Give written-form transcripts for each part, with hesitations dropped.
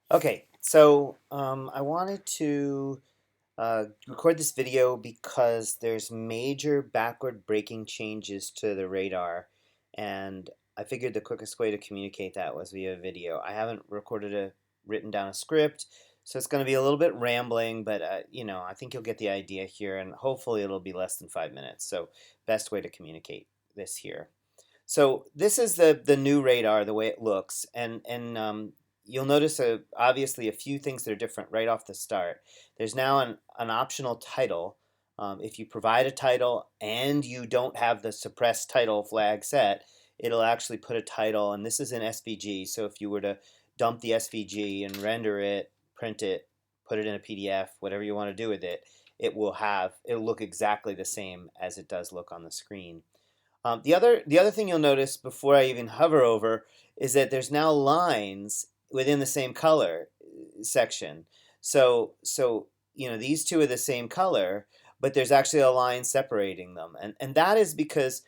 Okay, so I wanted to record this video because there's major backward breaking changes to the radar, and I figured the quickest way to communicate that was via video. I haven't written down a script, so it's going to be a little bit rambling, but I think you'll get the idea here, and hopefully it'll be less than 5 minutes. So best way to communicate this here. So this is the new radar, the way it looks, and you'll notice obviously a few things that are different right off the start. There's now an optional title. If you provide a title and you don't have the suppressed title flag set, it'll actually put a title, and this is in SVG. So if you were to dump the SVG and render it, print it, put it in a PDF, whatever you want to do with it, it'll look exactly the same as it does look on the screen. The other thing you'll notice before I even hover over is that there's now lines within the same color section. So these two are the same color, but there's actually a line separating them, and that is because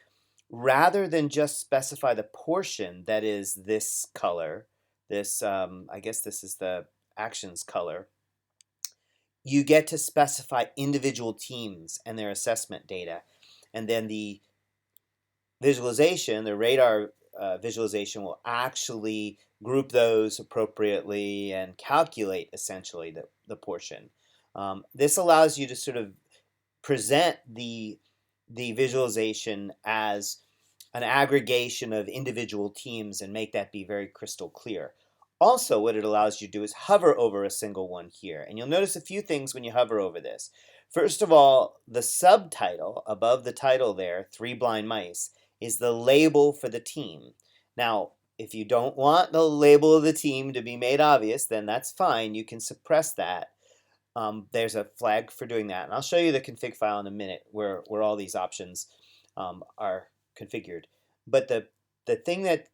rather than just specify the portion that is this color, this I guess this is the actions color, you get to specify individual teams and their assessment data, and then the radar visualization will actually group those appropriately and calculate essentially the portion. This allows you to sort of present the visualization as an aggregation of individual teams and make that be very crystal clear. Also, what it allows you to do is hover over a single one here. And you'll notice a few things when you hover over this. First of all, the subtitle above the title there, Three Blind Mice, is the label for the team. Now, if you don't want the label of the team to be made obvious, then that's fine. You can suppress that. There's a flag for doing that. And I'll show you the config file in a minute where all these options are configured. But the thing that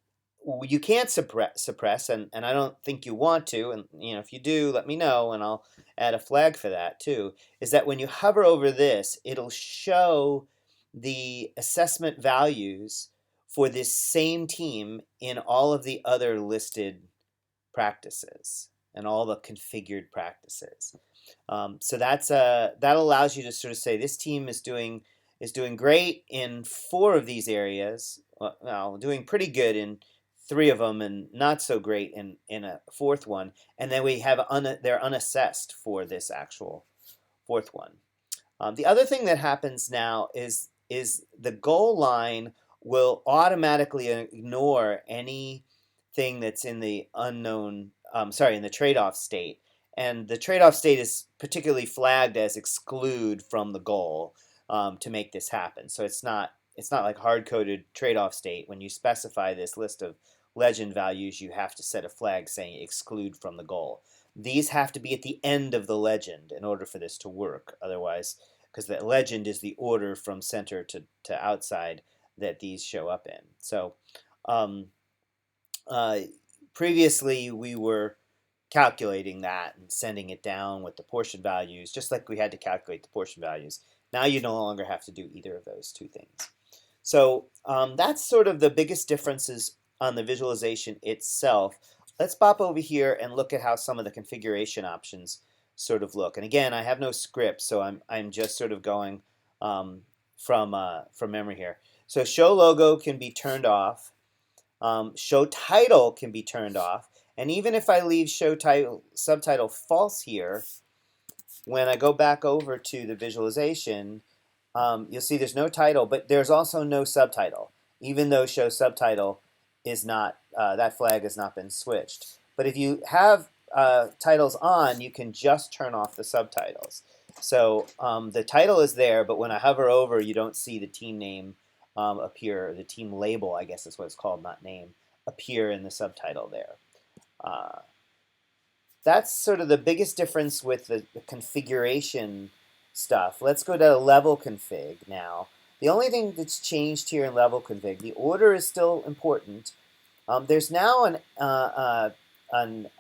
you can't suppress, and I don't think you want to, and if you do, let me know, and I'll add a flag for that too, is that when you hover over this, it'll show the assessment values for this same team in all of the other listed practices and all the configured practices. So that allows you to sort of say this team is doing great in 4 of these areas. Well, doing pretty good in 3 of them, and not so great in a fourth one. And then we have they're unassessed for this actual fourth one. The other thing that happens now is the goal line will automatically ignore anything that's in the unknown. In the trade-off state, and the trade-off state is particularly flagged as exclude from the goal to make this happen. So it's not like hard-coded trade-off state. When you specify this list of legend values, you have to set a flag saying exclude from the goal. These have to be at the end of the legend in order for this to work. Otherwise, because the legend is the order from center to outside that these show up in. So um, uh, previously we were calculating that and sending it down with the portion values, just like we had to calculate the portion values. Now you no longer have to do either of those two things. So that's sort of the biggest differences on the visualization itself. Let's pop over here and look at how some of the configuration options sort of look. And again, I have no script, so I'm just sort of going from memory here. So show logo can be turned off. Show title can be turned off. And even if I leave show title subtitle false here, when I go back over to the visualization, you'll see there's no title, but there's also no subtitle, even though show subtitle is not, that flag has not been switched. But if you have titles on, you can just turn off the subtitles. So the title is there, but when I hover over, you don't see the team name appear, or the team label, I guess is what it's called, not name, appear in the subtitle there. Uh, that's sort of the biggest difference with the configuration stuff. Let's go to level config now. The only thing that's changed here in level config, the order is still important. There's now an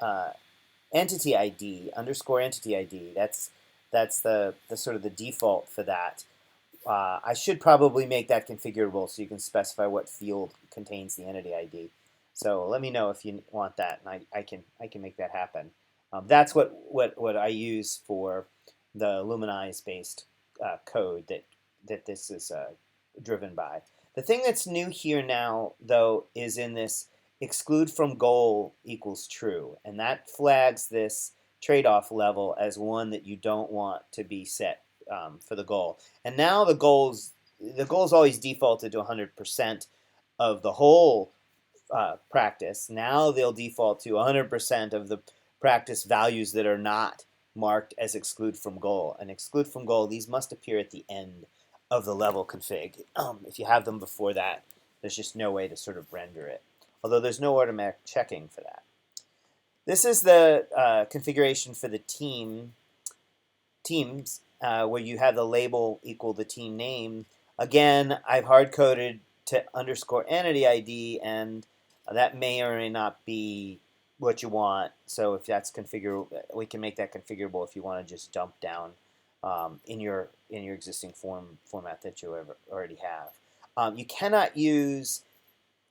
entity ID, underscore entity ID. That's the sort of the default for that. I should probably make that configurable so you can specify what field contains the entity ID. So let me know if you want that, and I can make that happen. That's what I use for the Luminize based code that this is driven by. The thing that's new here now, though, is in this exclude from goal equals true, and that flags this trade-off level as one that you don't want to be set for the goal. And now the goal's always defaulted to 100% of the whole practice. Now they'll default to 100% of the practice values that are not marked as exclude from goal. And exclude from goal, these must appear at the end of the level config. If you have them before that, there's just no way to sort of render it. Although there's no automatic checking for that. This is the configuration for the teams where you have the label equal the team name. Again, I've hard-coded to underscore entity ID, and that may or may not be what you want. So if that's configurable, we can make that configurable if you want to just dump down in your existing format that you already have. You cannot use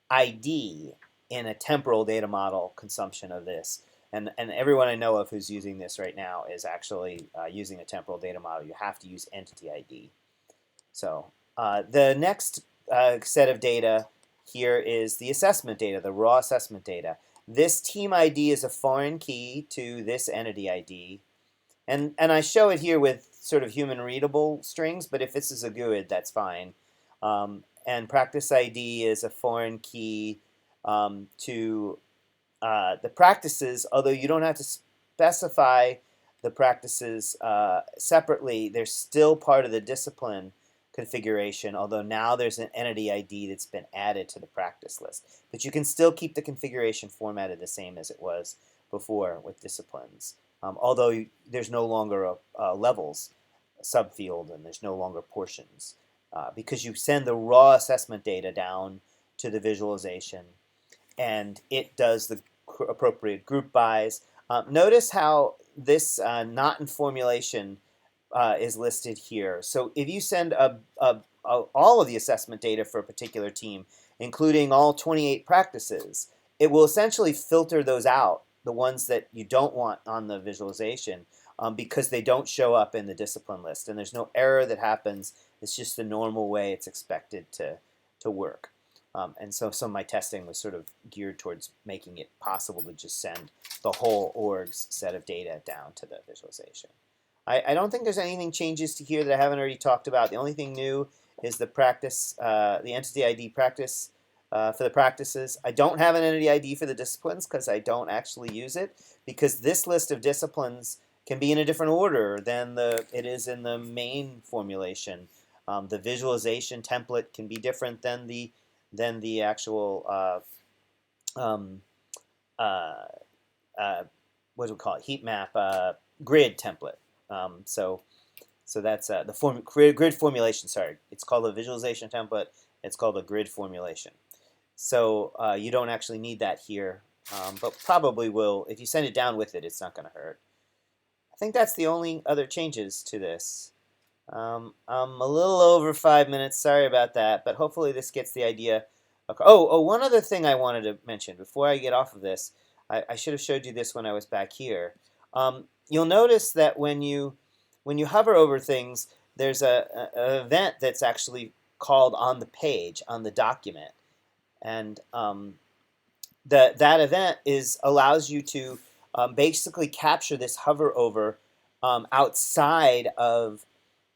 ID in a temporal data model consumption of this. And everyone I know of who's using this right now is actually using a temporal data model. You have to use entity ID. So the next set of data here is the assessment data, the raw assessment data. This team ID is a foreign key to this entity ID. And I show it here with sort of human readable strings, but if this is a GUID, that's fine. And practice ID is a foreign key to the practices, although you don't have to specify the practices separately, they're still part of the discipline configuration, although now there's an entity ID that's been added to the practice list. But you can still keep the configuration formatted the same as it was before with disciplines, although there's no longer a levels subfield and there's no longer portions because you send the raw assessment data down to the visualization and it does the appropriate group bys. Notice how this not in formulation is listed here. So if you send all of the assessment data for a particular team, including all 28 practices, it will essentially filter those out, the ones that you don't want on the visualization, because they don't show up in the discipline list. And there's no error that happens. It's just the normal way it's expected to work. And so some of my testing was sort of geared towards making it possible to just send the whole org's set of data down to the visualization. I don't think there's anything changes to here that I haven't already talked about. The only thing new is the practice, the entity ID practice for the practices. I don't have an entity ID for the disciplines because I don't actually use it, because this list of disciplines can be in a different order than it is in the main formulation. The visualization template can be different than the actual what do we call it? Heat map grid template. So that's the grid formulation. Sorry, it's called a visualization template. It's called a grid formulation. So you don't actually need that here, but probably will if you send it down with it. It's not going to hurt. I think that's the only other changes to this. I'm a little over 5 minutes. Sorry about that, but hopefully this gets the idea. Oh, one other thing I wanted to mention before I get off of this. I should have showed you this when I was back here. You'll notice that when you hover over things, there's an event that's actually called on the page, on the document. And that event allows you to basically capture this hover over outside of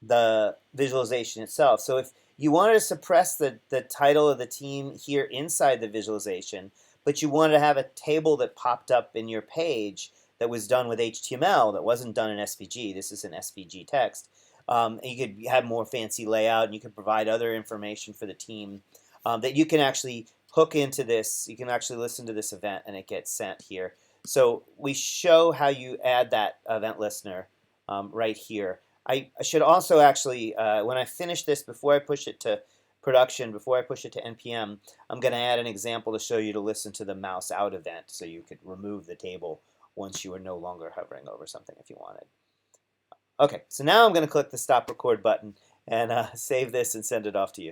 the visualization itself. So if you wanted to suppress the title of the team here inside the visualization, but you wanted to have a table that popped up in your page that was done with HTML, that wasn't done in SVG, this is an SVG text, and you could have more fancy layout, and you could provide other information for the team that you can actually hook into this. You can actually listen to this event, and it gets sent here. So we show how you add that event listener right here. I should also actually, when I finish this, before I push it to production, before I push it to NPM, I'm going to add an example to show you to listen to the mouse out event so you could remove the table once you are no longer hovering over something if you wanted. Okay, so now I'm going to click the stop record button and save this and send it off to you.